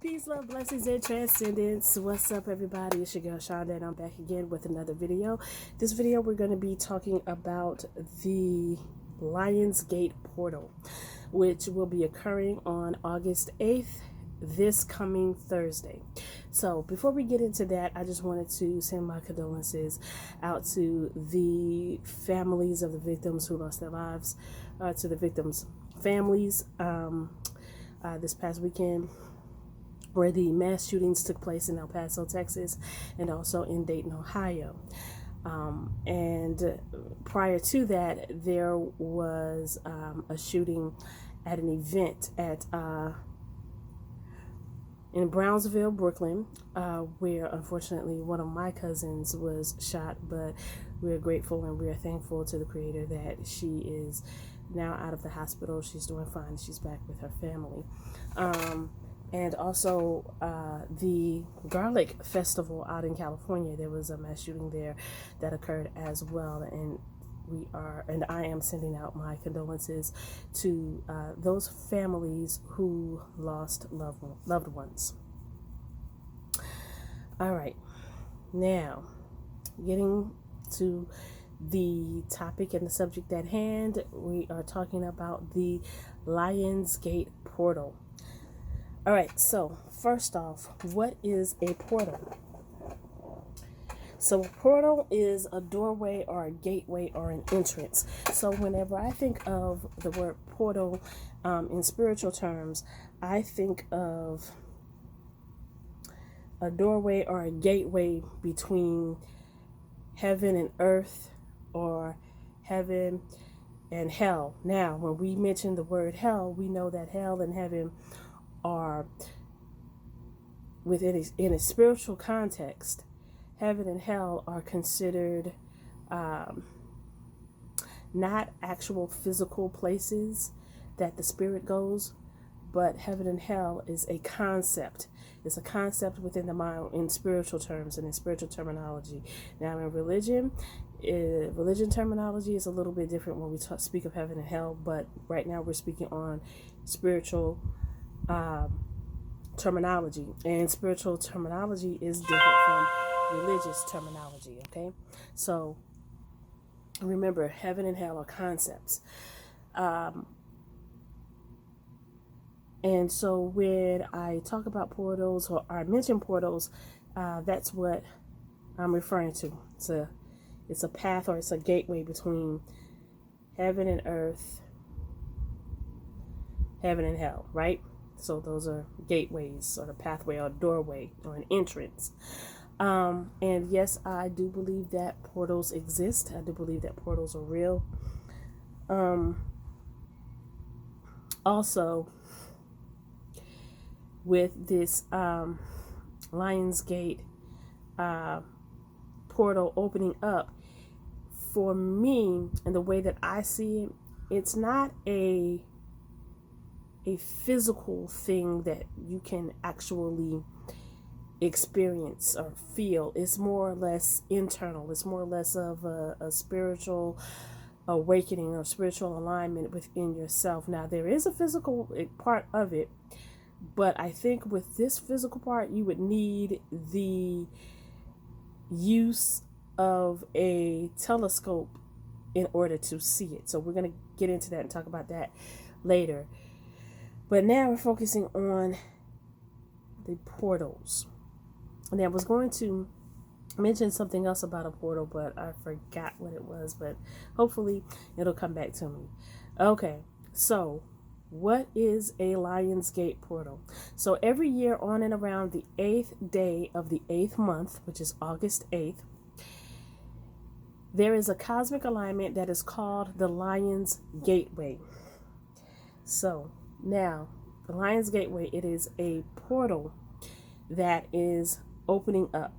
Peace, love, blessings, and transcendence. What's up, everybody? It's your girl Shunda, and I'm back again with another video. This video, we're going to be talking about the Lionsgate portal, which will be occurring on August 8th, this coming Thursday. So before we get into that, I just wanted to send my condolences out to the families of the victims who lost their lives, to the victims' families this past weekend, where the mass shootings took place in El Paso, Texas, and also in Dayton, Ohio. And prior to that, there was a shooting at an event at in Brownsville, Brooklyn, where unfortunately one of my cousins was shot, but we're grateful and we're thankful to the Creator that she is now out of the hospital. She's doing fine. She's back with her family. And also the Garlic Festival out in California, there was a mass shooting there that occurred as well. And I am sending out my condolences to those families who lost loved ones. All right, now getting to the topic and the subject at hand, we are talking about the Lionsgate portal. All right, so first off, what is a portal? So a portal is a doorway or a gateway or an entrance. So whenever I think of the word portal in spiritual terms, I think of a doorway or a gateway between heaven and earth, or heaven and hell. Now, when we mention the word hell, we know that hell and heaven are in a spiritual context. Heaven and hell are considered not actual physical places that the spirit goes, but heaven and hell is a concept. It's a concept within the mind in spiritual terms and in spiritual terminology. Now, in religion terminology is a little bit different when we speak of heaven and hell, but right now we're speaking on spiritual terminology, and spiritual terminology is different from religious terminology. Okay, so remember, heaven and hell are concepts, and so when I talk about portals or I mention portals, that's what I'm referring to. It's a path, or it's a gateway between heaven and earth, heaven and hell, right? So those are gateways, or the pathway, or doorway, or an entrance. And yes, I do believe that portals exist. I do believe that portals are real. Also, with this Lionsgate portal opening up, for me, and the way that I see it, it's not a physical thing that you can actually experience or feel. It's more or less internal. It's more or less of a spiritual awakening or spiritual alignment within yourself. Now, there is a physical part of it, but I think with this physical part, you would need the use of a telescope in order to see it. So we're going to get into that and talk about that later. But now we're focusing on the portals. And I was going to mention something else about a portal, but I forgot what it was, but hopefully it'll come back to me. Okay, so what is a Lionsgate portal? So every year on and around the 8th day of the 8th month, which is August 8th, there is a cosmic alignment that is called the Lion's Gateway. So now, the Lion's Gateway, it is a portal that is opening up.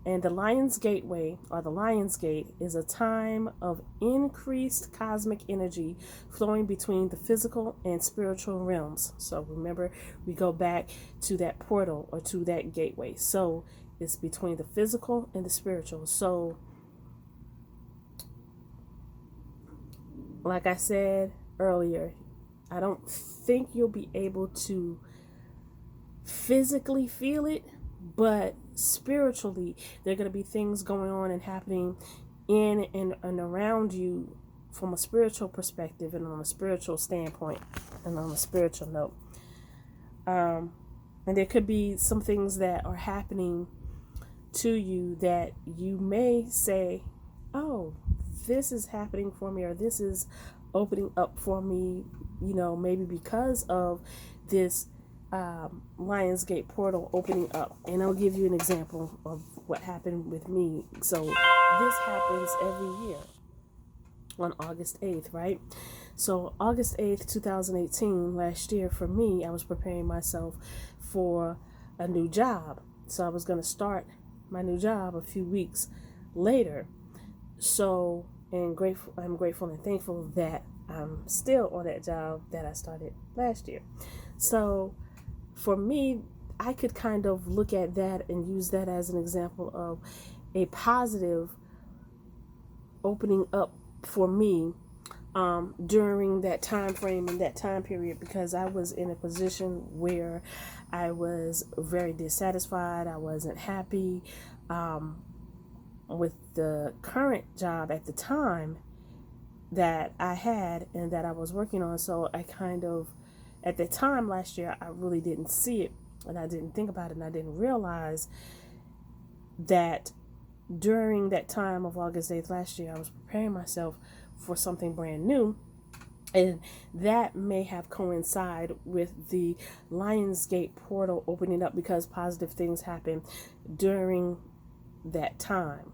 And the Lion's Gateway, or the Lion's Gate, is a time of increased cosmic energy flowing between the physical and spiritual realms. So remember, we go back to that portal, or to that gateway. So it's between the physical and the spiritual. So, like I said earlier, I don't think you'll be able to physically feel it, but spiritually, there are going to be things going on and happening in and around you from a spiritual perspective and on a spiritual standpoint and on a spiritual note. And there could be some things that are happening to you that you may say, oh, this is happening for me, or this is opening up for me, maybe because of this Lionsgate portal opening up. And I'll give you an example of what happened with me. So this happens every year on August 8th, right? So August 8th, 2018, last year, for me, I was preparing myself for a new job. So I was going to start my new job a few weeks later. So, I'm grateful and thankful that I'm still on that job that I started last year. So for me, I could kind of look at that and use that as an example of a positive opening up for me during that time frame and that time period, because I was in a position where I was very dissatisfied. I wasn't happy with the current job at the time that I had and that I was working on. So I kind of, at the time last year, I really didn't see it and I didn't think about it, and I didn't realize that during that time of August 8th last year, I was preparing myself for something brand new. And that may have coincided with the Lionsgate portal opening up, because positive things happen during that time.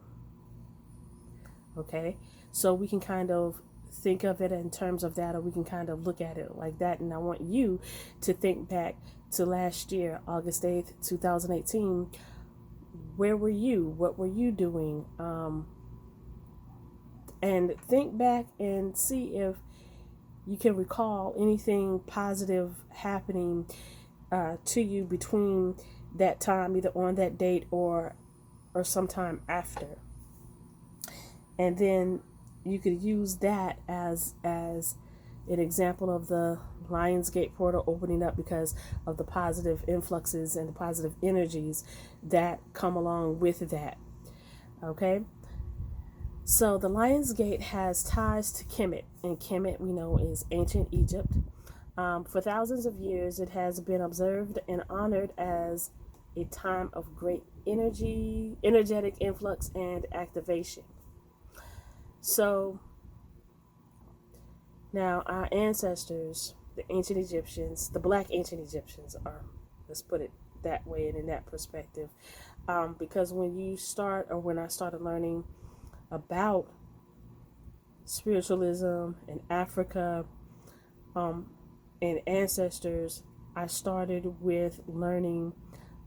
Okay, so we can kind of think of it in terms of that, or we can kind of look at it like that. And I want you to think back to last year, August 8th, 2018. Where were you? What were you doing? And think back and see if you can recall anything positive happening to you between that time, either on that date or sometime after. And then you could use that as an example of the Lionsgate portal opening up, because of the positive influxes and the positive energies that come along with that. Okay? So the Lionsgate has ties to Kemet, and Kemet, we know, is ancient Egypt. For thousands of years, it has been observed and honored as a time of great energetic influx and activation. So now our ancestors, the ancient Egyptians, the black ancient Egyptians are, let's put it that way and in that perspective, because when I started learning about spiritualism and Africa and ancestors, I started with learning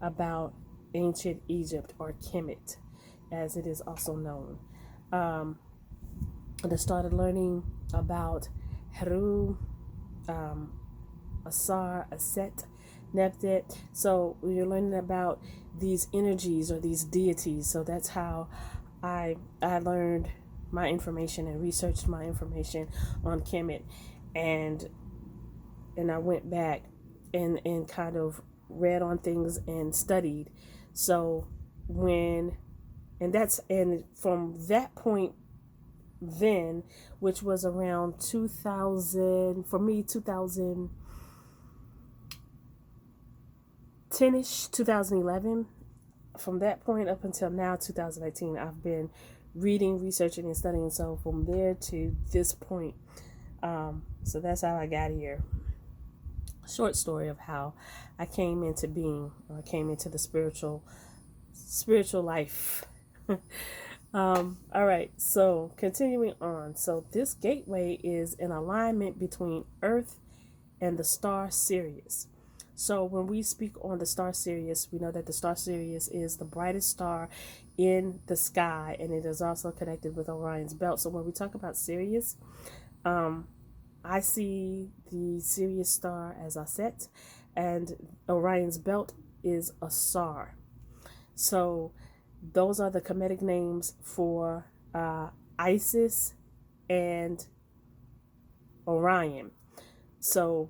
about ancient Egypt, or Kemet, as it is also known. And I started learning about Heru, Asar, Aset, Neptet. So we're learning about these energies or these deities. So that's how I learned my information and researched my information on Kemet, and I went back and kind of read on things and studied. So from that point then, which was around 2000, for me, 2010-ish, 2011, from that point up until now, 2018, I've been reading, researching, and studying. So from there to this point, so that's how I got here. Short story of how I came into being, or came into the spiritual life. All right, so continuing on. So this gateway is an alignment between Earth and the star Sirius. So when we speak on the star Sirius, we know that the star Sirius is the brightest star in the sky, and it is also connected with Orion's belt. So when we talk about Sirius, I see the Sirius star as Aset, and Orion's belt is Asar. So those are the Kemetic names for Isis and Orion. So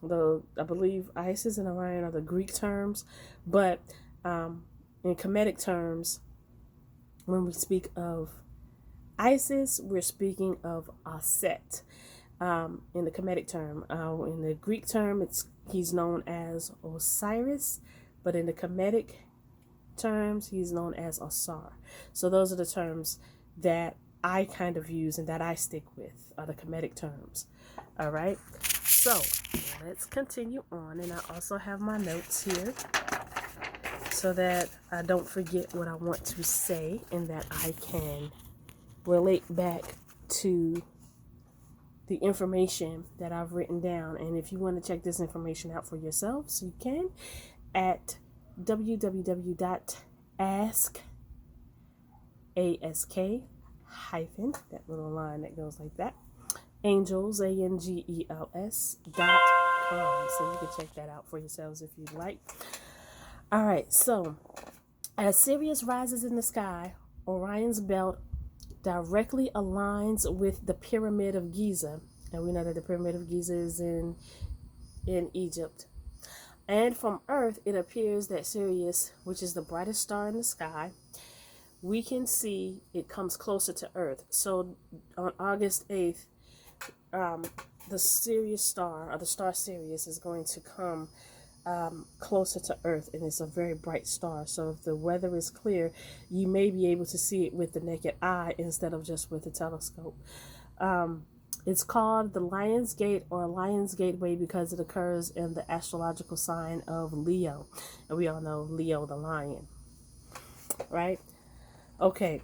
I believe Isis and Orion are the Greek terms, but in Kemetic terms, when we speak of Isis, we're speaking of Aset. In the Kemetic term, in the Greek term, he's known as Osiris, but in the Kemetic terms, he's known as Asar. So those are the terms that I kind of use and that I stick with, are the Kemetic terms. All right. So let's continue on, and I also have my notes here so that I don't forget what I want to say and that I can relate back to the information that I've written down. And if you want to check this information out for yourselves, you can at www.ask that little line that goes like that, angels.com. So you can check that out for yourselves if you'd like. All right, so as Sirius rises in the sky, Orion's belt directly aligns with the Pyramid of Giza, and we know that the Pyramid of Giza is in Egypt. And from Earth, it appears that Sirius, which is the brightest star in the sky, we can see it comes closer to Earth. So on August 8th, the Sirius star, or the star Sirius, is going to come closer to Earth, and it's a very bright star. So if the weather is clear, you may be able to see it with the naked eye instead of just with a telescope. It's called the Lion's Gate or Lion's Gateway because it occurs in the astrological sign of Leo, and we all know Leo the lion, right? Okay,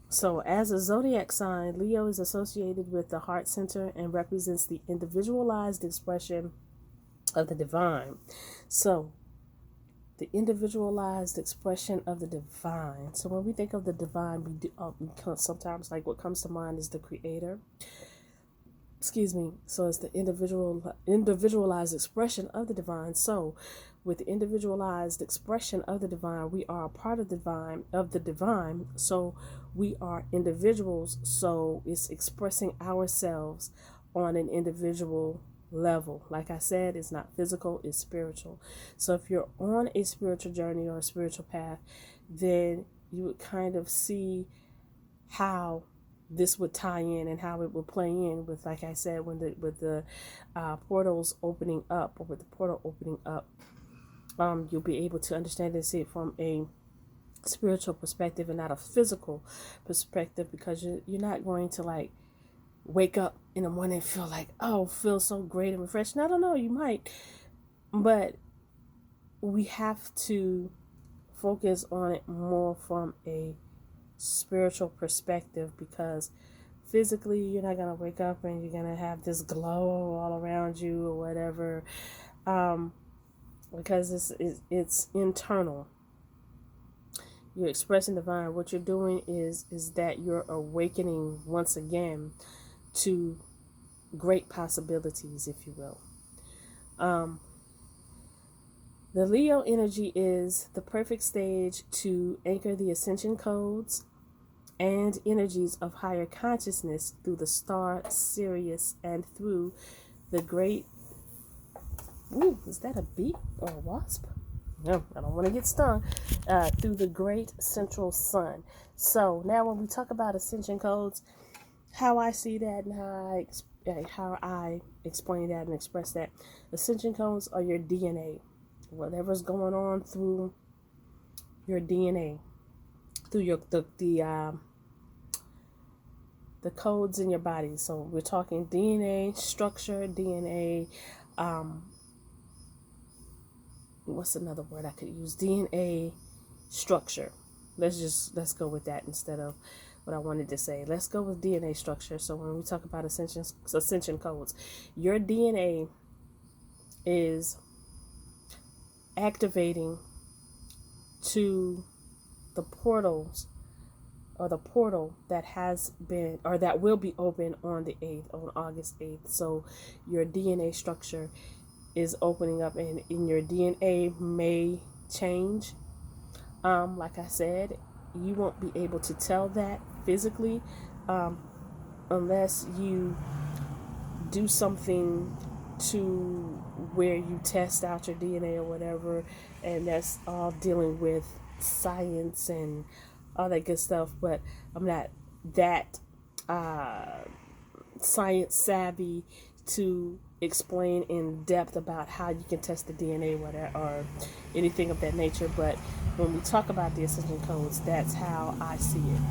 so as a zodiac sign, Leo is associated with the heart center and represents the individualized expression of the divine. So the individualized expression of the divine. So when we think of the divine, we do sometimes, like, what comes to mind is the creator. Excuse me. So it's the individualized expression of the divine. So with the individualized expression of the divine, we are a part of the divine. So we are individuals. So it's expressing ourselves on an individual level. Like I said, it's not physical, it's spiritual. So if you're on a spiritual journey or a spiritual path, then you would kind of see how this would tie in and how it would play in with, like I said, with the portals opening up, or with the portal opening up, you'll be able to understand and see it from a spiritual perspective and not a physical perspective, because you're not going to, like, wake up in the morning and feel so great and refreshed. And I don't know, you might, but we have to focus on it more from a spiritual perspective, because physically you're not going to wake up and you're going to have this glow all around you or whatever, because it's internal. You're expressing divine. What you're doing is that you're awakening once again to great possibilities, if you will. The Leo energy is the perfect stage to anchor the ascension codes and energies of higher consciousness through the star Sirius and through the great... Ooh, is that a bee or a wasp? No, I don't want to get stung. Through the great central sun. So now when we talk about ascension codes, how I see that and how I explain that and express that. Ascension codes are your DNA. Whatever's going on through your DNA, through the codes in your body. So we're talking DNA structure, DNA. What's another word I could use? DNA structure. Let's go with that instead of what I wanted to say. Let's go with DNA structure. So when we talk about ascension codes, your DNA is activating to the portals, or the portal that has been, or that will be open on the 8th, on August 8th. So your DNA structure is opening up, and in your DNA may change. Like I said, you won't be able to tell that physically, unless you do something to where you test out your DNA or whatever, and that's all dealing with science and all that good stuff. But I'm not that science savvy to explain in depth about how you can test the DNA or anything of that nature. But when we talk about the ascension codes, that's how I see it.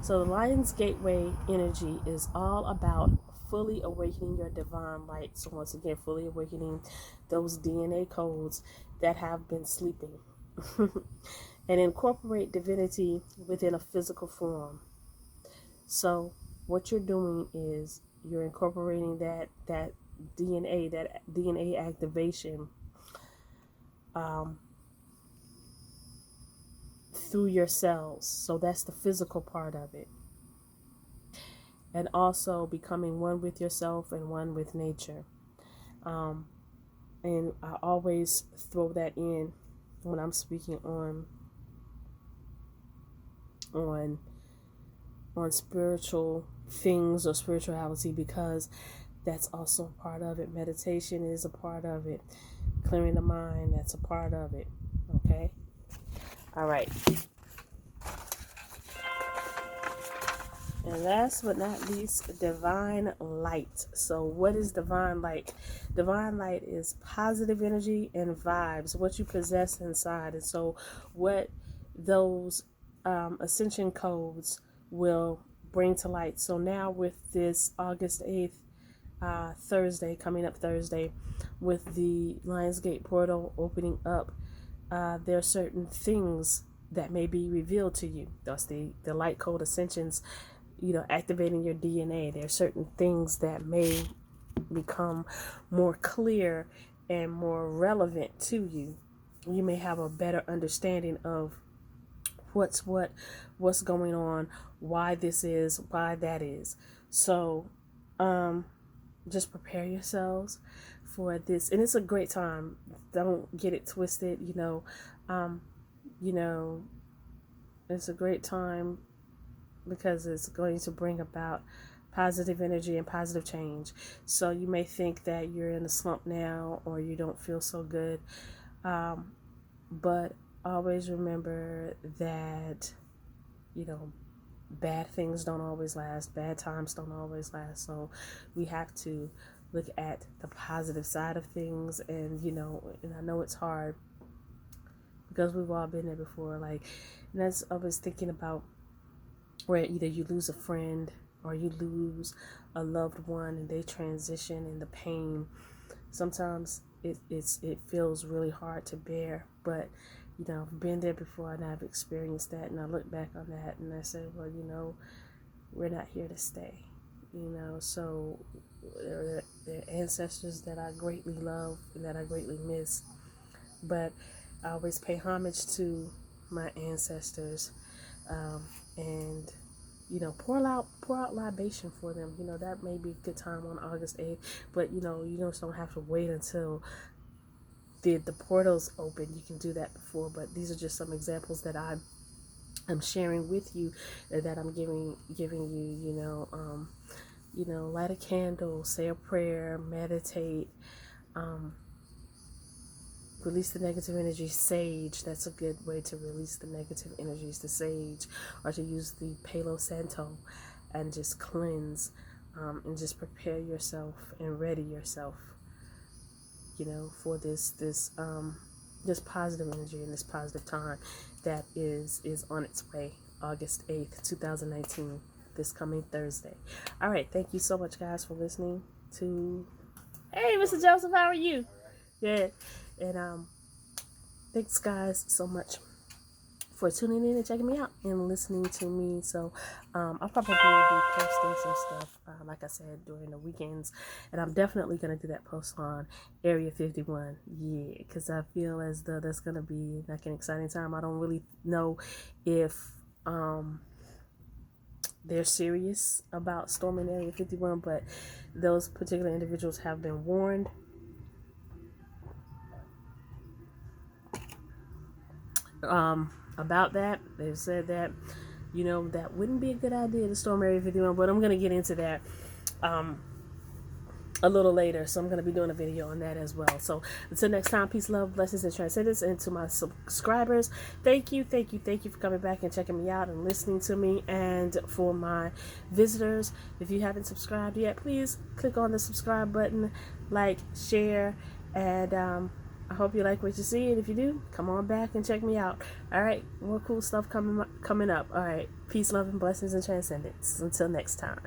So the Lion's Gateway energy is all about fully awakening your divine light. So once again, fully awakening those DNA codes that have been sleeping. And incorporate divinity within a physical form. So what you're doing is you're incorporating that DNA activation through your cells. So that's the physical part of it. And also becoming one with yourself and one with nature. And I always throw that in when I'm speaking on spiritual things or spirituality, because that's also a part of it. Meditation is a part of it. Clearing the mind, that's a part of it. Okay? All right. And last but not least, divine light. So what is divine light? Divine light is positive energy and vibes, what you possess inside. And so what those ascension codes will bring to light. So now with this August 8th, Thursday, coming up Thursday, with the Lionsgate portal opening up, there are certain things that may be revealed to you. That's the light code ascensions, activating your DNA. There are certain things that may become more clear and more relevant to you. You may have a better understanding of what's going on, why this is, why that is. So just prepare yourselves for this, and it's a great time. Don't get it twisted. It's a great time because it's going to bring about positive energy and positive change. So you may think that you're in a slump now or you don't feel so good, but always remember that bad things don't always last, bad times don't always last. So we have to look at the positive side of things, and and I know it's hard because we've all been there before. And that's, I was thinking about where either you lose a friend or you lose a loved one and they transition, and the pain sometimes it feels really hard to bear. But I've been there before and I've experienced that, and I look back on that and I say, well, we're not here to stay. So there are ancestors that I greatly love and that I greatly miss, but I always pay homage to my ancestors, and pour out libation for them. That may be a good time on August 8th, but you just don't have to wait until the portals open. You can do that before, but these are just some examples that I'm sharing with you, that I'm giving you. Light a candle, say a prayer, meditate, release the negative energy. Sage, that's a good way to release the negative energies, the sage, or to use the Palo Santo and just cleanse, and just prepare yourself and ready yourself for this positive energy and this positive time that is on its way, August 8th, 2019, this coming Thursday. All right, thank you so much, guys, for listening to. Hey, Mr. Joseph, how are you? Yeah. And thanks, guys, so much for tuning in and checking me out and listening to me. So I'll probably be posting some stuff, like I said, during the weekends, and I'm definitely going to do that post on Area 51, because I feel as though that's going to be like an exciting time. I don't really know if they're serious about storming Area 51, but those particular individuals have been warned. About that. They've said that that wouldn't be a good idea to storm Area 51, but I'm going to get into that a little later, so I'm going to be doing a video on that as well. So until next time, peace, love, blessings, and transcendence. And to my subscribers, thank you for coming back and checking me out and listening to me. And for my visitors, if you haven't subscribed yet, please click on the subscribe button, like, share, and I hope you like what you see, and if you do, come on back and check me out. All right, more cool stuff coming up. All right, peace, love, and blessings, and transcendence. Until next time.